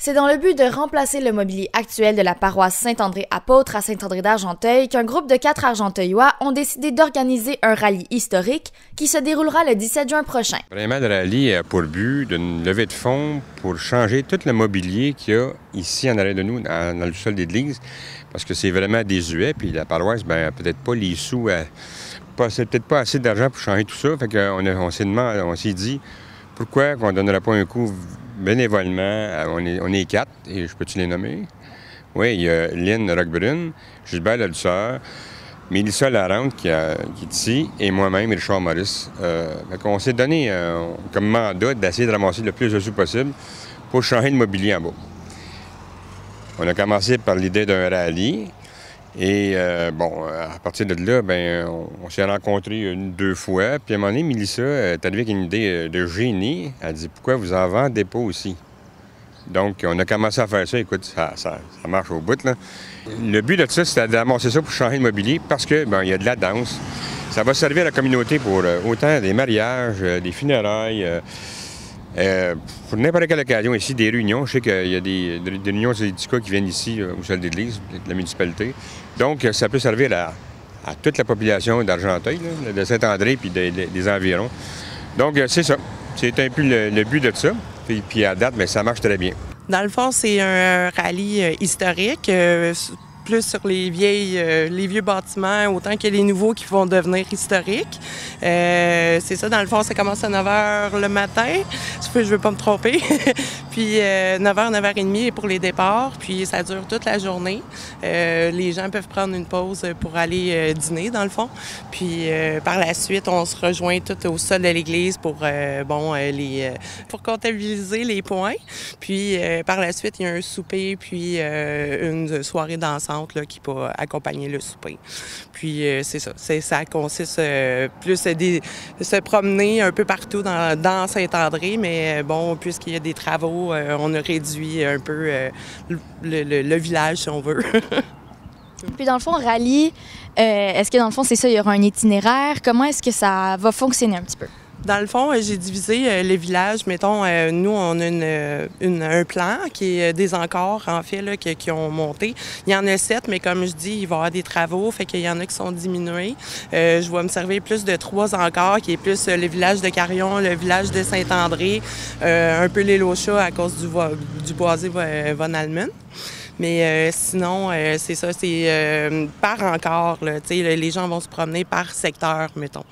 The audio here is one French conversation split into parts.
C'est dans le but de remplacer le mobilier actuel de la paroisse Saint-André-Apôtre à Saint-André-d'Argenteuil qu'un groupe de 4 Argenteuillois ont décidé d'organiser un rallye historique qui se déroulera le 17 juin prochain. Vraiment, le rallye a pour but d'une levée de fonds pour changer tout le mobilier qu'il y a ici en arrière de nous, dans le sol de l'église, parce que c'est vraiment désuet, puis la paroisse, bien, peut-être pas les sous, c'est peut-être pas assez d'argent pour changer tout ça, fait qu'on s'est dit, pourquoi qu'on ne donnerait pas un coup bénévolement? On est 4, et je peux-tu les nommer? Oui, il y a Lynn Roquebrune, Gilbert Lalisseur, Mélissa Larente qui est ici, et moi-même, Richard Maurice. On s'est donné comme mandat d'essayer de ramasser le plus de sous possible pour changer le mobilier en bas. On a commencé par l'idée d'un rallye. Et à partir de là, on s'est rencontrés 2 fois. Puis à un moment donné, Mélissa est arrivée avec une idée de génie. Elle dit « Pourquoi vous en vendez pas aussi? » Donc, on a commencé à faire ça. Écoute, ça marche au bout, là. Le but de ça, c'était d'amasser ça pour changer le mobilier parce que, il y a de la danse. Ça va servir à la communauté pour autant des mariages, des funérailles, pour n'importe quelle occasion ici, des réunions. Je sais qu'il y a des réunions syndicats qui viennent ici, au sol d'église, de la municipalité. Donc, ça peut servir à toute la population d'Argenteuil, là, de Saint-André puis des environs. Donc, c'est ça. C'est un peu le but de ça. Puis à date, ça marche très bien. Dans le fond, c'est un rallye historique, plus sur les vieux bâtiments, autant que les nouveaux qui vont devenir historiques. C'est ça, dans le fond, ça commence à 9 h le matin. Je veux pas me tromper. Puis 9 h, 9 h 30 pour les départs. Puis ça dure toute la journée. Les gens peuvent prendre une pause pour aller dîner, dans le fond. Puis par la suite, on se rejoint tout au sol de l'église pour comptabiliser les points. Puis par la suite, il y a un souper, puis une soirée dansante là, qui peut accompagner le souper. Puis c'est ça. Ça consiste plus de se promener un peu partout dans Saint-André, mais puisqu'il y a des travaux, on a réduit un peu le village, si on veut. Puis dans le fond, rallye, est-ce que dans le fond, c'est ça, il y aura un itinéraire? Comment est-ce que ça va fonctionner un petit peu? Dans le fond, j'ai divisé le village. Mettons, nous, on a un plan qui est des encores, en fait, là, qui ont monté. Il y en a 7, mais comme je dis, il va y avoir des travaux, fait qu'il y en a qui sont diminués. Je vais me servir plus de 3 encores, qui est plus le village de Carillon, le village de Saint-André, un peu les Lochats à cause du boisé Von Allmen. Mais sinon, c'est ça, c'est par encore, là, les gens vont se promener par secteur, mettons.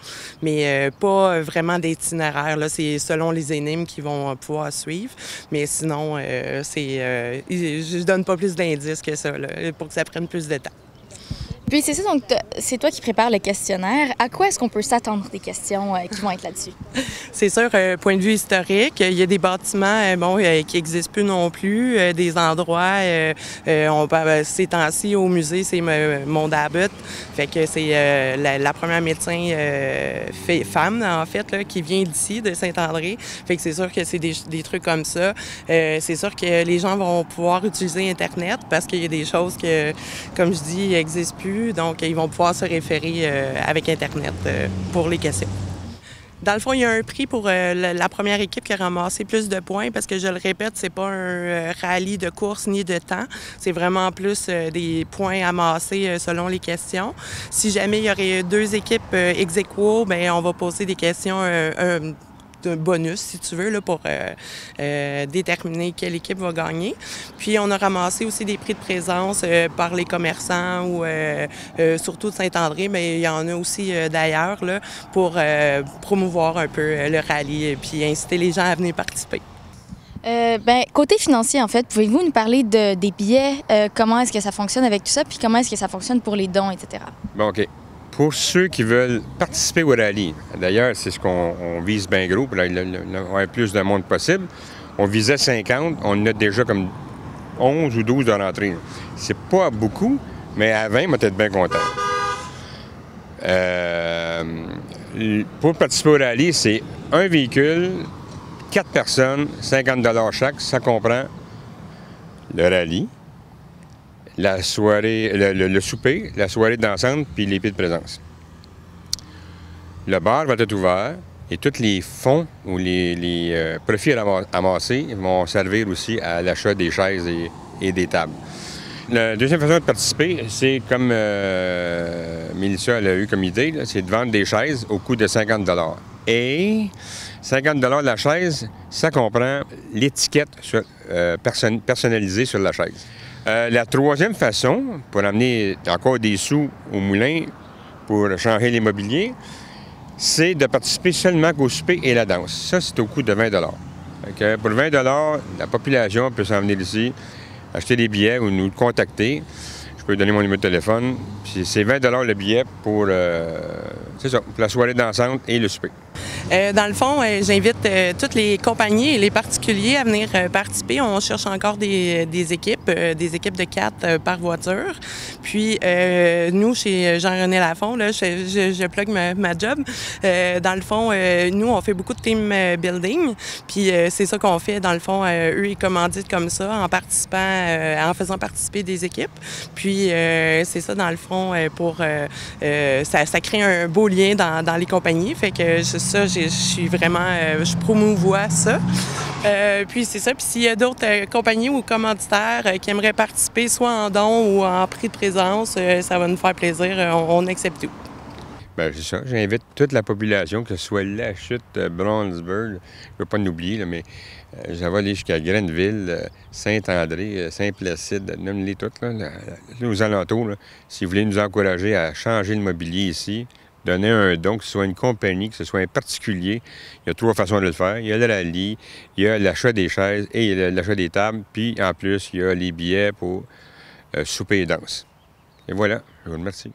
Mais pas vraiment d'itinéraire, là, c'est selon les énigmes qu'ils vont pouvoir suivre. Mais sinon, je donne pas plus d'indices que ça, là, pour que ça prenne plus de temps. Puis c'est ça, donc c'est toi qui prépares le questionnaire. À quoi est-ce qu'on peut s'attendre des questions qui vont être là-dessus? C'est sûr, point de vue historique, il y a des bâtiments qui n'existent plus non plus, des endroits, ces temps-ci au musée, c'est Mondabut, fait que c'est la première médecin femme, en fait, là, qui vient d'ici, de Saint-André. Fait que c'est sûr que c'est des trucs comme ça. C'est sûr que les gens vont pouvoir utiliser Internet parce qu'il y a des choses que, comme je dis, n'existent plus. Donc, ils vont pouvoir se référer avec Internet pour les questions. Dans le fond, il y a un prix pour la première équipe qui a ramassé plus de points parce que, je le répète, c'est pas un rallye de course ni de temps. C'est vraiment plus des points amassés selon les questions. Si jamais il y aurait 2 équipes ex aequo, on va poser des questions un bonus, si tu veux, là, pour déterminer quelle équipe va gagner. Puis, on a ramassé aussi des prix de présence par les commerçants ou surtout de Saint-André, mais il y en a aussi d'ailleurs là, pour promouvoir un peu le rallye et puis inciter les gens à venir participer. Côté financier, en fait, pouvez-vous nous parler des billets? Comment est-ce que ça fonctionne avec tout ça? Puis comment est-ce que ça fonctionne pour les dons, etc.? Bon, OK. Pour ceux qui veulent participer au rallye, d'ailleurs, c'est ce qu'on vise bien gros pour avoir plus de monde possible. On visait 50, on en a déjà comme 11 ou 12 de rentrée. C'est pas beaucoup, mais à 20, on va être bien content. Pour participer au rallye, c'est un véhicule, 4 personnes, 50 $ chaque. Ça comprend le rallye, la soirée, le souper, la soirée dansante, puis les prix de présence. Le bar va être ouvert. Et tous les fonds ou les profits amassés vont servir aussi à l'achat des chaises et des tables. La deuxième façon de participer, c'est comme Mélissa elle a eu comme idée, c'est de vendre des chaises au coût de 50 $. Et 50 $ de la chaise, ça comprend l'étiquette personnalisée sur la chaise. La troisième façon, pour amener encore des sous au moulin pour changer les mobiliers, c'est de participer seulement qu'au souper et la danse. Ça, c'est au coût de 20 $. Donc, pour 20 $, la population peut s'en venir ici, acheter des billets ou nous contacter. Je peux donner mon numéro de téléphone. C'est 20 $ le billet pour, c'est ça, pour la soirée dansante et le souper. Dans le fond, j'invite toutes les compagnies et les particuliers à venir participer. On cherche encore des équipes de 4 par voiture. Puis, nous, chez Jean-René Lafont, là, je plug ma job. Dans le fond, nous, on fait beaucoup de team building. Puis, c'est ça qu'on fait. Dans le fond, eux, ils commanditent comme ça en participant, en faisant participer des équipes. Puis, c'est ça, dans le fond, ça crée un beau lien dans les compagnies. Fait que je suis vraiment, je promouvois ça. Puis c'est ça. Puis s'il y a d'autres compagnies ou commanditaires qui aimeraient participer, soit en don ou en prix de présence, ça va nous faire plaisir. On accepte tout. Bien, c'est ça. J'invite toute la population, que ce soit La Chute, Brownsburg, je ne veux pas l'oublier, mais ça va aller jusqu'à Grenville, Saint-André, Saint-Placide, nomme-les toutes, là, aux alentours. Là, si vous voulez nous encourager à changer le mobilier ici, donner un don, que ce soit une compagnie, que ce soit un particulier. Il y a 3 façons de le faire. Il y a le rallye, il y a l'achat des chaises et l'achat des tables. Puis, en plus, il y a les billets pour souper et danse. Et voilà, je vous remercie.